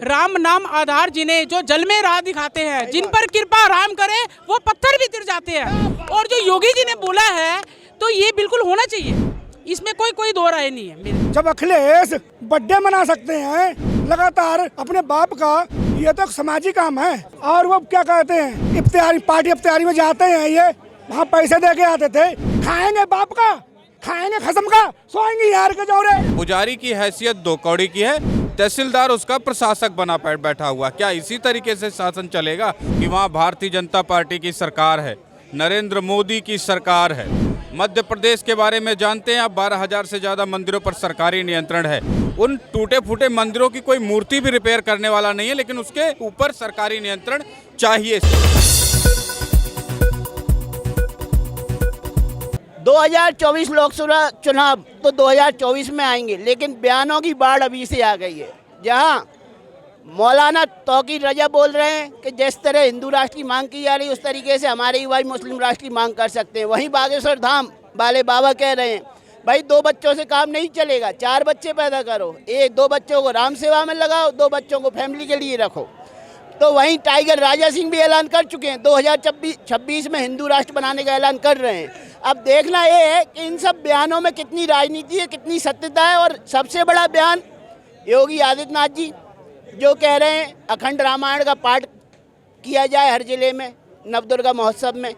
राम नाम आधार जिन्हें जो जल में राह दिखाते हैं, जिन पर कृपा राम करे वो पत्थर भी तिर जाते हैं। और जो योगी जी ने बोला है तो ये बिल्कुल होना चाहिए, इसमें कोई दो राय नहीं है। जब अखिलेश बर्थडे मना सकते हैं लगातार अपने बाप का, ये तो सामाजिक काम है। और वो क्या कहते हैं, इफ्तियारी पार्टी इफ्तियारी में जाते हैं, ये वहाँ पैसे दे के आते थे। खाएंगे बाप का, खाएंगे खसम का, सोएंगे यार के जोरे। पुजारी की हैसियत दो कौड़ी की है, तहसीलदार उसका प्रशासक बना बैठा हुआ। क्या इसी तरीके से शासन चलेगा कि वहाँ भारतीय जनता पार्टी की सरकार है, नरेंद्र मोदी की सरकार है। मध्य प्रदेश के बारे में जानते हैं आप, 12,000 से ज़्यादा मंदिरों पर सरकारी नियंत्रण है। उन टूटे फूटे मंदिरों की कोई मूर्ति भी रिपेयर करने वाला नहीं है, लेकिन उसके ऊपर सरकारी नियंत्रण चाहिए। 2024 लोकसभा चुनाव तो 2024 में आएंगे, लेकिन बयानों की बाढ़ अभी से आ गई है। जहां मौलाना तौकीर रजा बोल रहे हैं कि जिस तरह हिंदू राष्ट्र की मांग की जा रही है उस तरीके से हमारे युवा मुस्लिम राष्ट्र की मांग कर सकते हैं। वहीं बागेश्वर धाम वाले बाबा कह रहे हैं भाई 2 बच्चों से काम नहीं चलेगा, 4 बच्चे पैदा करो, 2 बच्चों को राम सेवा में लगाओ, 2 बच्चों को फैमिली के लिए रखो। तो वहीं टाइगर राजा सिंह भी ऐलान कर चुके हैं, 2026 में हिंदू राष्ट्र बनाने का ऐलान कर रहे हैं। अब देखना ये है कि इन सब बयानों में कितनी राजनीति है, कितनी सत्यता है। और सबसे बड़ा बयान योगी आदित्यनाथ जी जो कह रहे हैं अखंड रामायण का पाठ किया जाए हर जिले में नवदुर्गा महोत्सव में।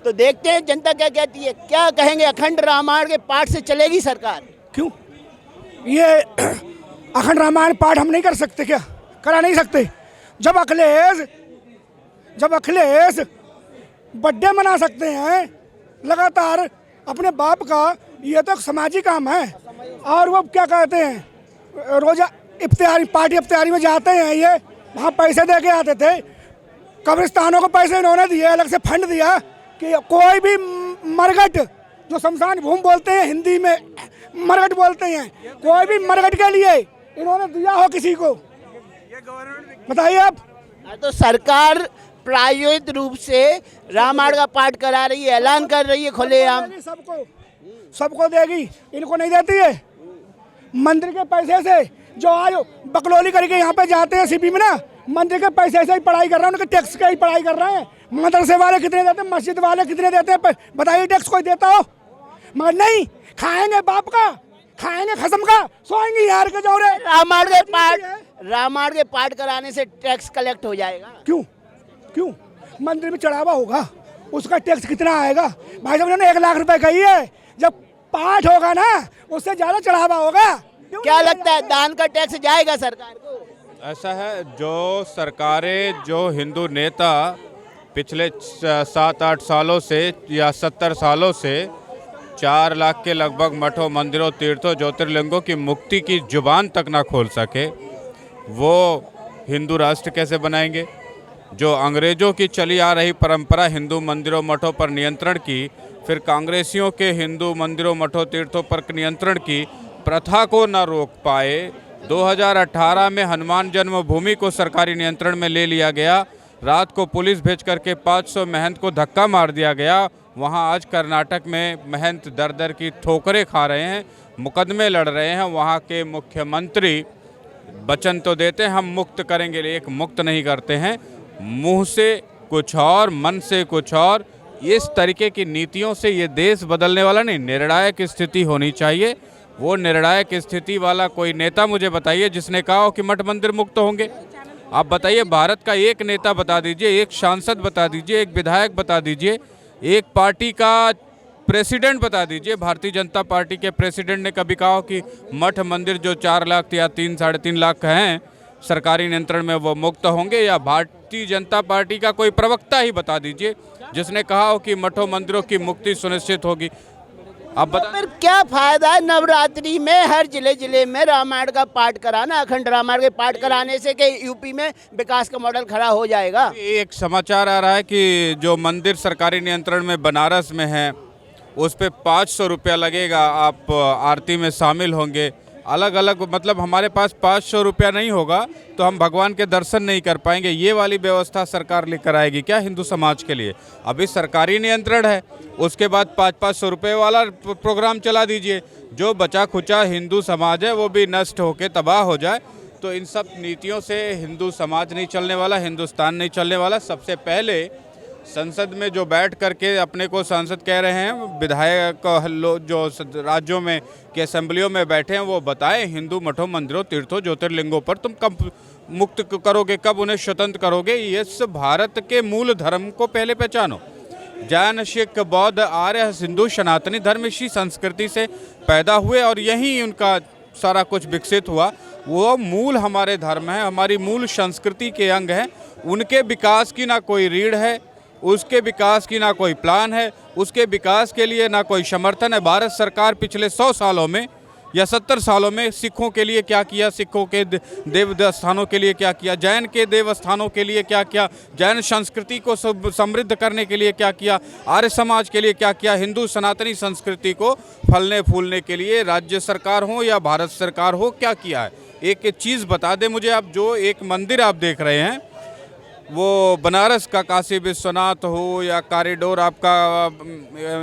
तो देखते हैं जनता क्या कहती है, क्या कहेंगे। अखंड रामायण के पाठ से चलेगी सरकार? क्यों ये अखंड रामायण पाठ हम नहीं कर सकते? क्या करा नहीं सकते? जब अखिलेश बर्थडे मना सकते हैं लगातार अपने बाप का, ये तो सामाजिक काम है। और वो क्या कहते हैं, रोजा इफ्तियारी पार्टी इफ्तियारी में जाते हैं, ये वहाँ पैसे दे के आते थे। कब्रिस्तानों को पैसे इन्होंने दिए, अलग से फंड दिया कि कोई भी मरघट, जो शमशान भूमि बोलते हैं हिंदी में मरघट बोलते हैं, कोई भी मरघट के लिए इन्होंने दिया हो किसी को, बताइए आप। तो सरकार प्रायोजित रूप से रामायण का पाठ करा रही है, ऐलान कर रही है खुलेआम। सबको देगी, इनको नहीं देती है। मंदिर के पैसे से जो आज बकलोली करके यहाँ पे जाते हैं सीपी में ना, मंदिर के पैसे से ही पढ़ाई कर रहे हैं, उनके टैक्स का ही पढ़ाई कर रहे हैं। मदरसे वाले कितने देते हैं, मस्जिद वाले कितने देते हैं, बताइए टैक्स कोई देता हो? मगर नहीं, खाएंगे बाप का, खाएंगे खसम का, सोएंगे यार के जोरे। रामायण के पाठ कराने से टैक्स कलेक्ट हो जाएगा? क्यों मंदिर में चढ़ावा होगा, उसका टैक्स कितना आएगा? भाई साहब ने 1 लाख रुपए कही है, जब पाठ होगा ना उससे ज्यादा चढ़ावा होगा। क्या लगता है दान का टैक्स जाएगा सरकार को? ऐसा है, जो सरकारें, जो हिंदू नेता पिछले 7-8 सालों से या 70 सालों से 4 लाख के लगभग मठों, मंदिरों, तीर्थों, ज्योतिर्लिंगों की मुक्ति की जुबान तक ना खोल सके, वो हिंदू राष्ट्र कैसे बनाएंगे? जो अंग्रेज़ों की चली आ रही परंपरा हिंदू मंदिरों मठों पर नियंत्रण की, फिर कांग्रेसियों के हिंदू मंदिरों मठों तीर्थों पर नियंत्रण की प्रथा को न रोक पाए। 2018 में हनुमान जन्मभूमि को सरकारी नियंत्रण में ले लिया गया, रात को पुलिस भेज करके 500 महंत को धक्का मार दिया गया। वहाँ आज कर्नाटक में महंत दर दर की ठोकरें खा रहे हैं, मुकदमे लड़ रहे हैं। वहाँ के मुख्यमंत्री वचन तो देते हैं हम मुक्त करेंगे, एक मुक्त नहीं करते हैं, मुंह से कुछ और मन से कुछ और। इस तरीके की नीतियों से ये देश बदलने वाला नहीं। निर्णायक स्थिति होनी चाहिए। वो निर्णायक स्थिति वाला कोई नेता मुझे बताइए जिसने कहा हो कि मठ मंदिर मुक्त होंगे। आप बताइए, भारत का एक नेता बता दीजिए, एक सांसद बता दीजिए, एक विधायक बता दीजिए, एक पार्टी का प्रेसिडेंट बता दीजिए। भारतीय जनता पार्टी के प्रेसिडेंट ने कभी कहा हो कि मठ मंदिर जो 4 लाख या 3-3.5 लाख हैं सरकारी नियंत्रण में वो मुक्त होंगे? या भारतीय जनता पार्टी का कोई प्रवक्ता ही बता दीजिए जिसने कहा हो कि मठों मंदिरों की मुक्ति सुनिश्चित होगी। आप बता। फिर क्या फायदा है नवरात्रि में हर जिले में रामायण का पाठ कराना, अखंड रामायण के पाठ कराने से कि यूपी में विकास का मॉडल खड़ा हो जाएगा? एक समाचार आ रहा है कि जो मंदिर सरकारी नियंत्रण में बनारस में है उस पे 500 रुपया लगेगा, आप आरती में शामिल होंगे। अलग अलग, मतलब हमारे पास 500 रुपया नहीं होगा तो हम भगवान के दर्शन नहीं कर पाएंगे। ये वाली व्यवस्था सरकार लेकर आएगी क्या हिंदू समाज के लिए? अभी सरकारी नियंत्रण है, उसके बाद 500 रुपये वाला प्रोग्राम चला दीजिए। जो बचा खुचा हिंदू समाज है वो भी नष्ट होकर तबाह हो जाए। तो इन सब नीतियों से हिंदू समाज नहीं चलने वाला, हिंदुस्तान नहीं चलने वाला। सबसे पहले संसद में जो बैठ करके अपने को सांसद कह रहे हैं, विधायक जो राज्यों में के असेंबलियों में बैठे हैं, वो बताएं हिंदू मठों, मंदिरों, तीर्थों, ज्योतिर्लिंगों पर तुम कब मुक्त करोगे, कब उन्हें स्वतंत्र करोगे। इस भारत के मूल धर्म को पहले पहचानो। जैन, सिख, बौद्ध, आर्य, हिंदू, सनातनी धर्म इसी संस्कृति से पैदा हुए और यहीं उनका सारा कुछ विकसित हुआ। वो मूल हमारे धर्म है, हमारी मूल संस्कृति के अंग हैं। उनके विकास की ना कोई रीढ़ है, उसके विकास की ना कोई प्लान है, उसके विकास के लिए ना कोई समर्थन है। भारत सरकार पिछले 100 सालों में या 70 सालों में सिखों के लिए क्या किया, सिखों के देव स्थानों के लिए क्या किया, जैन के देव स्थानों के लिए क्या किया, जैन संस्कृति को समृद्ध करने के लिए क्या किया, आर्य समाज के लिए क्या किया, हिंदू सनातनी संस्कृति को फलने फूलने के लिए राज्य सरकार हो या भारत सरकार हो क्या किया है। एक चीज़ बता दें मुझे आप, जो एक मंदिर आप देख रहे हैं वो बनारस का काशी विश्वनाथ हो या कॉरिडोर आपका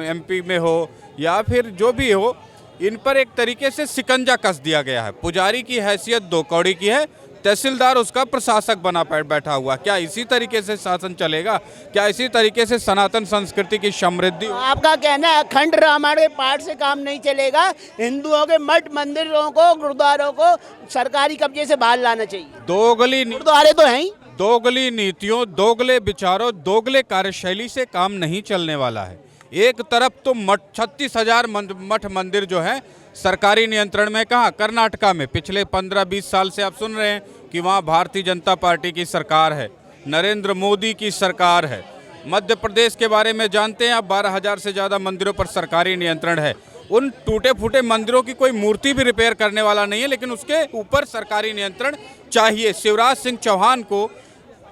एमपी में हो या फिर जो भी हो, इन पर एक तरीके से शिकंजा कस दिया गया है। पुजारी की हैसियत 2 कौड़ी की है, तहसीलदार उसका प्रशासक बना बैठा हुआ। क्या इसी तरीके से शासन चलेगा? क्या इसी तरीके से सनातन संस्कृति की समृद्धि? आपका कहना है अखंड रामायण के पाठ से काम नहीं चलेगा, हिंदुओं के मठ मंदिरों को, गुरुद्वारों को सरकारी कब्जे से बाहर लाना चाहिए। दोगली गुरुद्वारे तो हैं ही। दोगली नीतियों, दोगले विचारों, दोगले कार्यशैली से काम नहीं चलने वाला है। एक तरफ तो 36,000 मठ मंदिर जो है सरकारी नियंत्रण में, कहाँ? कर्नाटका में। पिछले 15-20 साल से आप सुन रहे हैं कि वहाँ भारतीय जनता पार्टी की सरकार है, नरेंद्र मोदी की सरकार है। मध्य प्रदेश के बारे में जानते हैं आप, 12,000 से ज़्यादा मंदिरों पर सरकारी नियंत्रण है। उन टूटे फूटे मंदिरों की कोई मूर्ति भी रिपेयर करने वाला नहीं है, लेकिन उसके ऊपर सरकारी नियंत्रण चाहिए। शिवराज सिंह चौहान को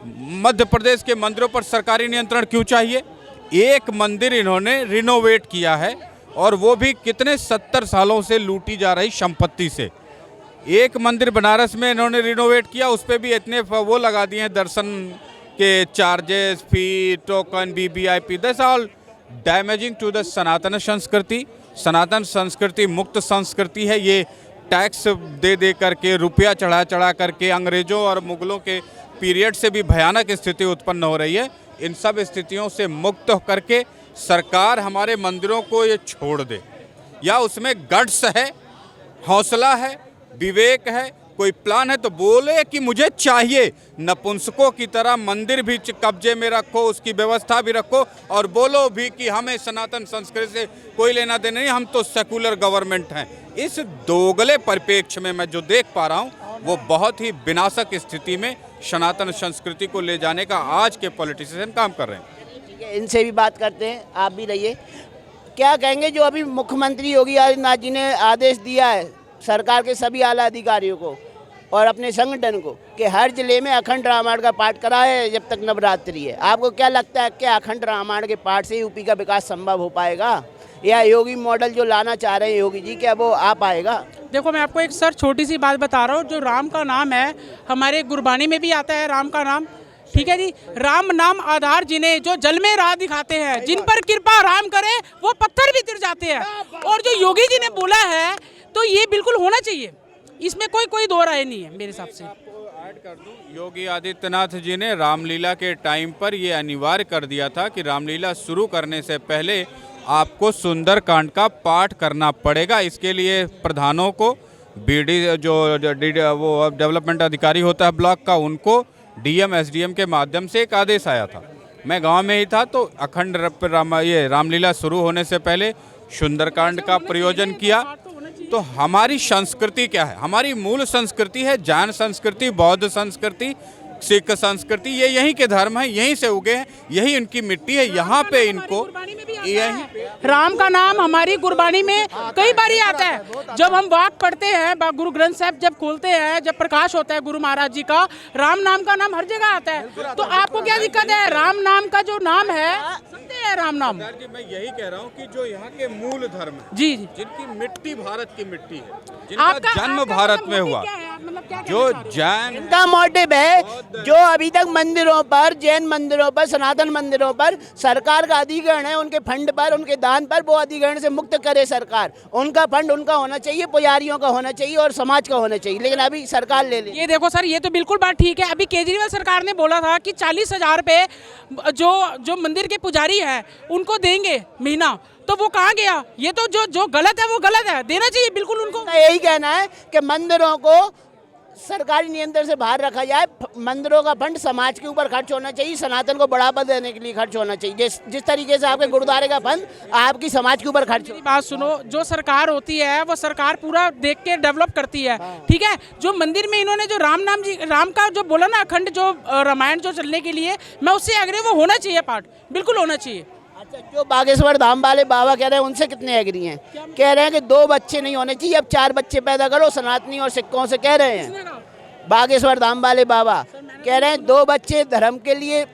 मध्य प्रदेश के मंदिरों पर सरकारी नियंत्रण क्यों चाहिए? एक मंदिर इन्होंने रिनोवेट किया है और वो भी कितने 70 सालों से लूटी जा रही संपत्ति से। एक मंदिर बनारस में इन्होंने रिनोवेट किया, उस पर भी इतने वो लगा दिए हैं दर्शन के charges, fee, token, VVIP. That's all damaging to the Sanatan संस्कृति। सनातन संस्कृति मुक्त संस्कृति है। ये टैक्स दे दे करके, रुपया चढ़ा करके अंग्रेजों और मुगलों के पीरियड से भी भयानक स्थिति उत्पन्न हो रही है। इन सब स्थितियों से मुक्त करके सरकार हमारे मंदिरों को ये छोड़ दे, या उसमें गट्स है, हौसला है, विवेक है, कोई प्लान है तो बोले कि मुझे चाहिए। नपुंसकों की तरह मंदिर भी कब्जे में रखो, उसकी व्यवस्था भी रखो और बोलो भी कि हमें सनातन संस्कृति से कोई लेना देना नहीं, हम तो सेकुलर गवर्नमेंट हैं। इस दोगले परिप्रेक्ष्य में मैं जो देख पा रहा हूँ वो बहुत ही विनाशक स्थिति में सनातन संस्कृति को ले जाने का आज के पॉलिटिशियन काम कर रहे हैं। ठीक है, इनसे भी बात करते हैं, आप भी रहिए। क्या कहेंगे जो अभी मुख्यमंत्री योगी आदित्यनाथ जी ने आदेश दिया है सरकार के सभी आला अधिकारियों को और अपने संगठन को कि हर जिले में अखंड रामायण का पाठ कराए जब तक नवरात्रि है, आपको क्या लगता है कि अखंड रामायण के पाठ से यूपी का विकास संभव हो पाएगा, या योगी मॉडल जो लाना चाह रहे हैं योगी जी, क्या वो आ पाएगा? देखो, मैं आपको एक सर छोटी सी बात बता रहा हूँ। जो राम का नाम है, हमारे गुरबानी में भी आता है राम का नाम, ठीक है जी। राम नाम आधार जिन्हें, जो जल में राह दिखाते हैं, जिन पर कृपा राम करे वो पत्थर भी तिर जाते हैं। और जो योगी जी ने बोला है तो ये बिल्कुल होना चाहिए, इसमें कोई दो राय नहीं है मेरे हिसाब से। ऐड कर दूं, योगी आदित्यनाथ जी ने रामलीला के टाइम पर ये अनिवार्य कर दिया था कि रामलीला शुरू करने से पहले आपको सुंदरकांड का पाठ करना पड़ेगा। इसके लिए प्रधानों को, बीडी जो वो डेवलपमेंट अधिकारी होता है ब्लॉक का, उनको डीएम एसडीएम के माध्यम से एक आदेश आया था। मैं गांव में ही था तो अखंड रामलीला शुरू होने से पहले सुंदरकांड का प्रयोजन किया। तो हमारी संस्कृति क्या है? हमारी मूल संस्कृति है जैन संस्कृति, बौद्ध संस्कृति, सिख संस्कृति। ये यहीं के धर्म है, यहीं से उगे हैं, यही इनकी मिट्टी है। यहाँ पे इनको यही राम का नाम हमारी गुरबानी में कई बार आता है। जब हम वाक पढ़ते हैं, गुरु ग्रंथ साहब जब खोलते हैं, जब प्रकाश होता है गुरु महाराज जी का, राम नाम का नाम हर जगह आता है। तो आपको क्या दिक्कत है? राम नाम का जो नाम है, सुनते हैं राम नाम जी। मैं यही कह रहा हूँ कि जो यहाँ के मूल धर्म है, जी, जिनकी मिट्टी भारत की मिट्टी है, जिनका जन्म भारत में हुआ, मतलब क्या जो जैन इनका मोटिव है जो अभी तक मंदिरों पर, जैन मंदिरों पर, सनातन मंदिरों पर सरकार का अधिग्रहण है, उनके फंड पर, उनके दान पर, वो अधिग्रहण से मुक्त करे सरकार। उनका फंड उनका होना चाहिए, पुजारियों का होना चाहिए और समाज का होना चाहिए, लेकिन अभी सरकार ले ले। ये देखो सर, ये तो बिल्कुल बात ठीक है। अभी केजरीवाल सरकार ने बोला था कि 40,000 रुपए जो मंदिर के पुजारी है उनको देंगे महीना, तो वो कहाँ गया? ये तो जो गलत है वो गलत है, देना चाहिए बिल्कुल उनको। यही कहना है कि मंदिरों को सरकारी नियंत्रण से बाहर रखा जाए, मंदिरों का फंड समाज के ऊपर खर्च होना चाहिए, सनातन को बढ़ावा देने के लिए खर्च होना चाहिए। जिस तरीके से आपके गुरुद्वारे का फंड आपकी समाज के ऊपर खर्च हो। बात सुनो, जो सरकार होती है वो सरकार पूरा देख के डेवलप करती है, ठीक है। जो मंदिर में इन्होंने जो राम का जो बोला ना, अखंड जो रामायण जो चलने के लिए, मैं उससे एग्री, वो होना चाहिए पार्ट, बिल्कुल होना चाहिए। अच्छा, जो बागेश्वर धाम वाले बाबा कह रहे हैं उनसे कितने एग्री हैं? कह रहे हैं कि 2 बच्चे नहीं होने चाहिए, अब 4 बच्चे पैदा करो, सनातनी और सिखों से कह रहे हैं। बागेश्वर धाम वाले बाबा कह रहे हैं 2 बच्चे धर्म के लिए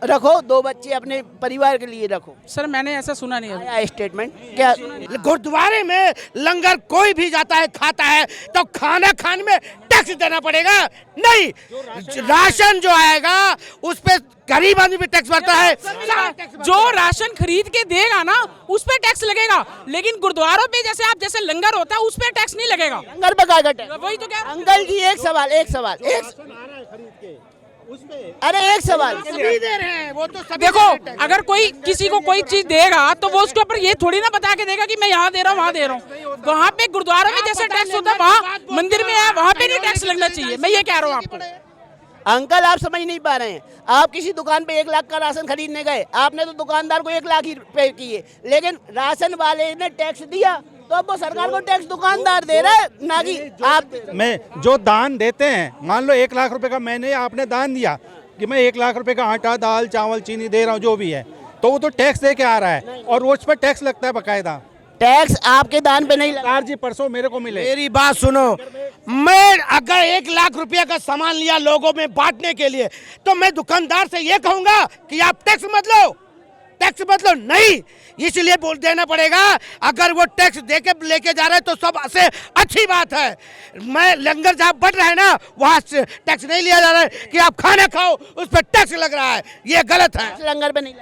रखो, 2 बच्चे अपने परिवार के लिए रखो। सर मैंने ऐसा सुना नहीं है। आया स्टेटमेंट क्या? गुरुद्वारे में लंगर कोई भी जाता है खाता है तो खाना खाने में टैक्स देना पड़ेगा? नहीं, राशन जो आएगा उस पे गरीब आदमी भी टैक्स भरता है। जो राशन खरीद के देगा ना उस पे टैक्स लगेगा, लेकिन गुरुद्वारों पे जैसे लंगर होता है उस पे टैक्स नहीं लगेगा। लंगर पर क्या टैक्स? वही तो क्या। अंकल जी एक सवाल अरे एक सवाल सभी दे रहे हैं, वो तो सभी देखो, दे रहे हैं। अगर कोई किसी को कोई चीज देगा तो वो उसके ऊपर ये थोड़ी ना बता के देगा कि मैं यहाँ दे रहा हूँ वहाँ दे रहा हूँ। वहाँ पे गुरुद्वारों में जैसे टैक्स होता है, वहाँ मंदिर में है वहाँ पे नहीं टैक्स लगना चाहिए। मैं ये कह रहा हूँ आपको। अंकल आप समझ नहीं पा रहे हैं। आप किसी दुकान पे 1 लाख का राशन खरीदने गए, आपने तो दुकानदार को 1 लाख ही पे किए, लेकिन राशन वाले ने टैक्स दिया तो अब वो सरकार को टैक्स दुकानदार दे रहा है, ना कि आप। मैं जो दान देते हैं, मान लो 1 लाख रुपए का मैंने आपने दान दिया कि मैं 1 लाख रुपए का आटा, दाल, चावल, चीनी दे रहा हूँ, जो भी है, तो वो तो टैक्स दे के आ रहा है और वो उस पर टैक्स लगता है बकायदा। टैक्स आपके दान पे नहीं लगा। सरकार जी परसों मेरे को मिले। मेरी बात सुनो, मैं अगर 1 लाख रुपया का सामान लिया लोगों में बांटने के लिए, तो मैं दुकानदार से ये कहूंगा कि आप टैक्स मत लो, नहीं, इसलिए बोल देना पड़ेगा। अगर वो टैक्स दे के लेके जा रहे हैं तो सबसे अच्छी बात है। मैं लंगर जहाँ बढ़ रहा है ना, वहाँ से टैक्स नहीं लिया जा रहा है कि आप खाना खाओ उस पर टैक्स लग रहा है, ये गलत है। लंगर पे नहीं